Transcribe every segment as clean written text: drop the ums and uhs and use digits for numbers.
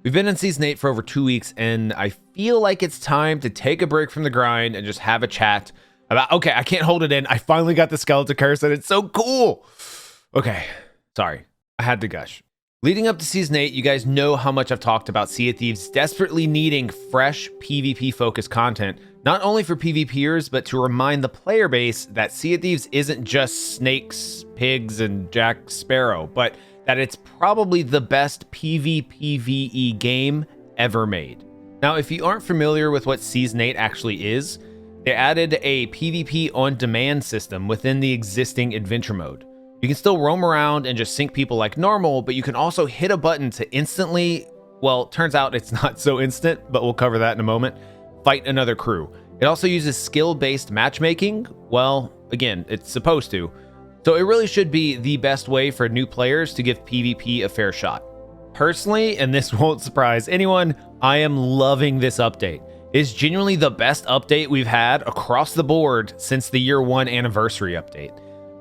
We've been in Season 8 for over 2 weeks, and I feel like it's time to take a break from the grind and just have a chat about, okay, I can't hold it in. I finally got the skeleton curse, and it's so cool. Okay, sorry. I had to gush. Leading up to Season 8, you guys know how much I've talked about Sea of Thieves desperately needing fresh PvP-focused content, not only for PvPers, but to remind the player base that Sea of Thieves isn't just snakes, pigs, and Jack Sparrow, but that it's probably the best PvPvE game ever made. Now, if you aren't familiar with what Season 8 actually is, they added a PvP on-demand system within the existing adventure mode. You can still roam around and just sink people like normal, but you can also hit a button to instantly, well, turns out it's not so instant, but we'll cover that in a moment, fight another crew. It also uses skill-based matchmaking. Well, again, it's supposed to. So it really should be the best way for new players to give PvP a fair shot. Personally, and this won't surprise anyone, I am loving this update. It's genuinely the best update we've had across the board since the year 1 anniversary update.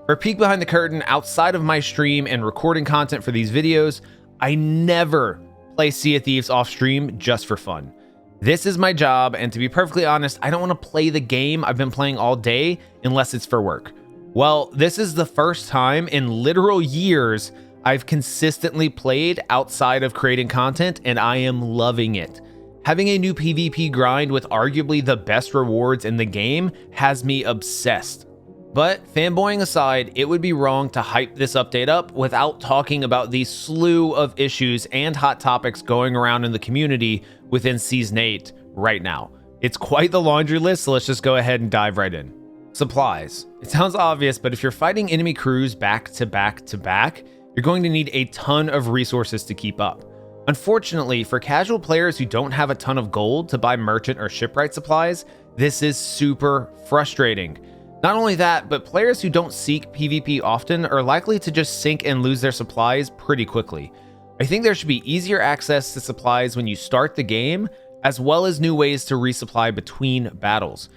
For a peek behind the curtain, outside of my stream and recording content for these videos, I never play Sea of Thieves off stream just for fun. This is my job, and to be perfectly honest, I don't want to play the game I've been playing all day unless it's for work. Well, this is the first time in literal years I've consistently played outside of creating content, and I am loving it. Having a new PvP grind with arguably the best rewards in the game has me obsessed. But fanboying aside, it would be wrong to hype this update up without talking about the slew of issues and hot topics going around in the community within Season 8 right now. It's quite the laundry list, so let's just go ahead and dive right in. Supplies. It sounds obvious, but if you're fighting enemy crews back to back to back, you're going to need a ton of resources to keep up. Unfortunately, for casual players who don't have a ton of gold to buy merchant or shipwright supplies, this is super frustrating. Not only that, but players who don't seek PvP often are likely to just sink and lose their supplies pretty quickly. I think there should be easier access to supplies when you start the game, as well as new ways to resupply between battles.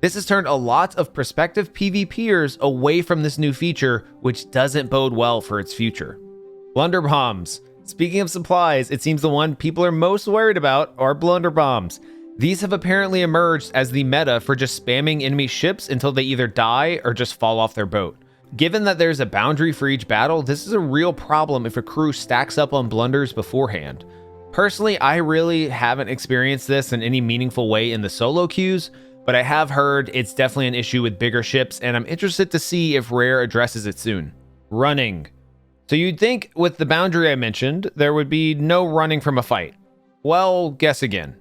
This has turned a lot of prospective PvPers away from this new feature, which doesn't bode well for its future. Blunderbombs. Speaking of supplies, it seems the one people are most worried about are blunderbombs. These have apparently emerged as the meta for just spamming enemy ships until they either die or just fall off their boat. Given that there's a boundary for each battle, this is a real problem if a crew stacks up on blunders beforehand. Personally, I really haven't experienced this in any meaningful way in the solo queues, but I have heard it's definitely an issue with bigger ships, and I'm interested to see if Rare addresses it soon. Running. So you'd think with the boundary I mentioned, there would be no running from a fight. Well, guess again.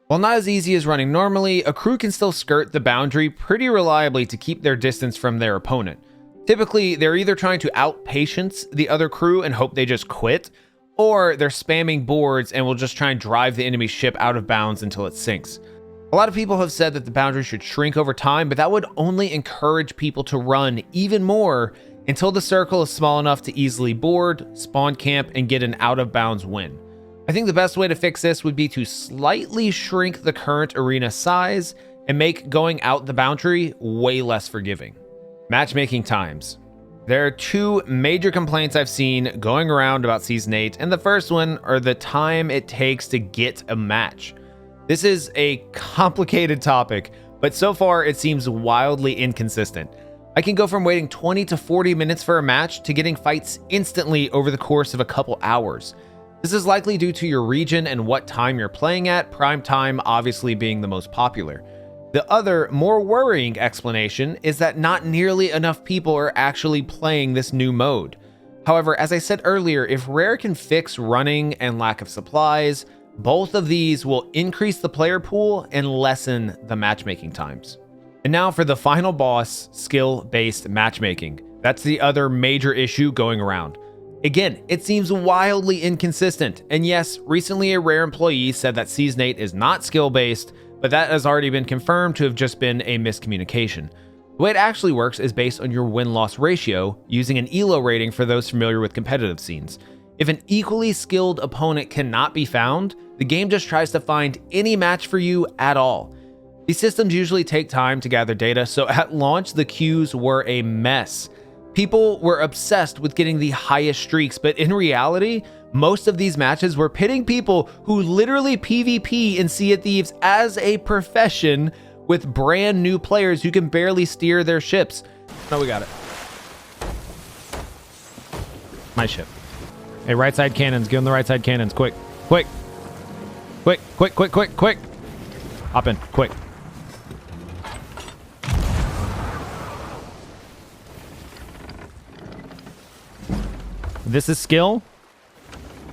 While not as easy as running normally, a crew can still skirt the boundary pretty reliably to keep their distance from their opponent. Typically, they're either trying to out-patience the other crew and hope they just quit, or they're spamming boards and will just try and drive the enemy ship out of bounds until it sinks. A lot of people have said that the boundary should shrink over time, but that would only encourage people to run even more until the circle is small enough to easily board, spawn camp, and get an out-of-bounds win. I think the best way to fix this would be to slightly shrink the current arena size and make going out the boundary way less forgiving. Matchmaking times. There are 2 major complaints I've seen going around about Season 8, and the first one are the time it takes to get a match. This is a complicated topic, but so far it seems wildly inconsistent. I can go from waiting 20 to 40 minutes for a match to getting fights instantly over the course of a couple hours. This is likely due to your region and what time you're playing at, prime time obviously being the most popular. The other, more worrying explanation is that not nearly enough people are actually playing this new mode. However, as I said earlier, if Rare can fix running and lack of supplies, both of these will increase the player pool and lessen the matchmaking times. And now for the final boss, skill-based matchmaking. That's the other major issue going around. Again, it seems wildly inconsistent. And yes, recently a Rare employee said that Season 8 is not skill-based, but that has already been confirmed to have just been a miscommunication. The way it actually works is based on your win-loss ratio, using an ELO rating for those familiar with competitive scenes. If an equally skilled opponent cannot be found, the game just tries to find any match for you at all. These systems usually take time to gather data, so at launch the queues were a mess. People were obsessed with getting the highest streaks, but in reality, Most of these matches were pitting people who literally PvP in Sea of Thieves as a profession with brand new players who can barely steer their ships. No, we got it. My ship. Hey, right side cannons. Get on the right side cannons. Quick. Quick. Quick, quick, quick, quick, quick. Hop in. Quick. This is skill.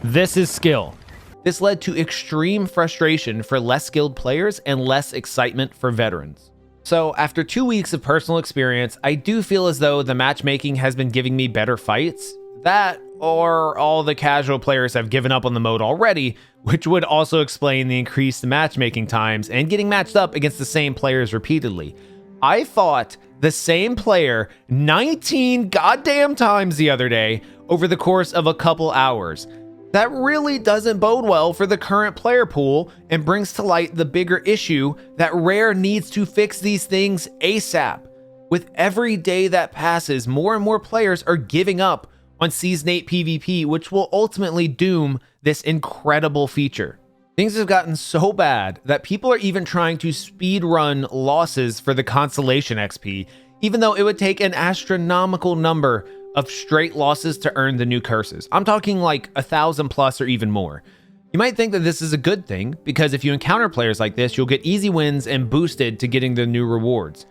This is skill. This led to extreme frustration for less skilled players and less excitement for veterans. So after 2 weeks of personal experience, I do feel as though the matchmaking has been giving me better fights. That, or all the casual players have given up on the mode already, which would also explain the increased matchmaking times and getting matched up against the same players repeatedly. I fought the same player 19 goddamn times the other day over the course of a couple hours. That really doesn't bode well for the current player pool and brings to light the bigger issue that Rare needs to fix these things ASAP. With every day that passes, more and more players are giving up on Season 8 PvP, which will ultimately doom this incredible feature. Things have gotten so bad that people are even trying to speedrun losses for the Constellation XP, even though it would take an astronomical number of straight losses to earn the new curses. I'm talking like 1,000 plus or even more. You might think that this is a good thing, because if you encounter players like this, you'll get easy wins and boosted to getting the new rewards.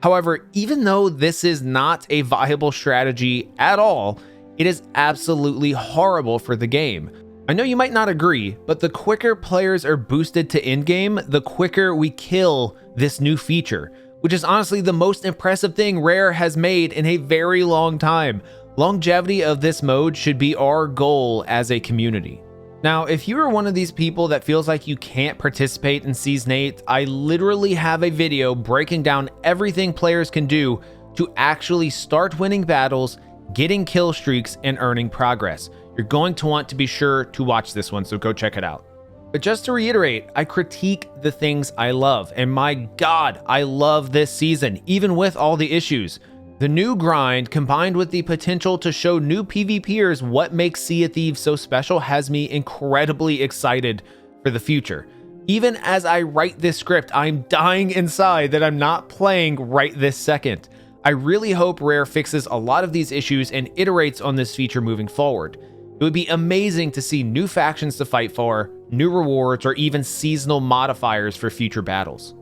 However, even though this is not a viable strategy at all, it is absolutely horrible for the game. I know you might not agree, but the quicker players are boosted to in-game, the quicker we kill this new feature, which is honestly the most impressive thing Rare has made in a very long time. Longevity of this mode should be our goal as a community. Now, if you are one of these people that feels like you can't participate in Season 8, I literally have a video breaking down everything players can do to actually start winning battles, getting kill streaks, and earning progress. You're going to want to be sure to watch this one, so go check it out. But just to reiterate, I critique the things I love, and my God, I love this season, even with all the issues. The new grind, combined with the potential to show new PvPers what makes Sea of Thieves so special, has me incredibly excited for the future. Even as I write this script, I'm dying inside that I'm not playing right this second. I really hope Rare fixes a lot of these issues and iterates on this feature moving forward. It would be amazing to see new factions to fight for, new rewards, or even seasonal modifiers for future battles.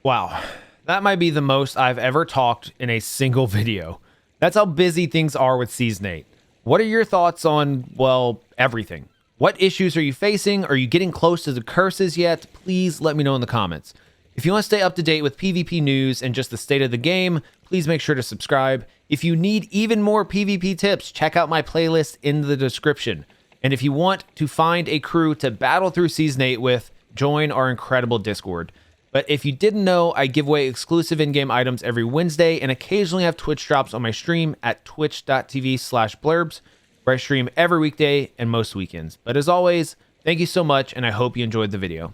Wow, that might be the most I've ever talked in a single video. That's how busy things are with Season 8. What are your thoughts on, well, everything? What issues are you facing? Are you getting close to the curses yet? Please let me know in the comments. If you want to stay up to date with PvP news and just the state of the game, please make sure to subscribe. If you need even more PvP tips, check out my playlist in the description. And if you want to find a crew to battle through Season 8 with, join our incredible Discord. But if you didn't know, I give away exclusive in-game items every Wednesday and occasionally have Twitch drops on my stream at twitch.tv/blurbs, where I stream every weekday and most weekends. But as always, thank you so much, and I hope you enjoyed the video.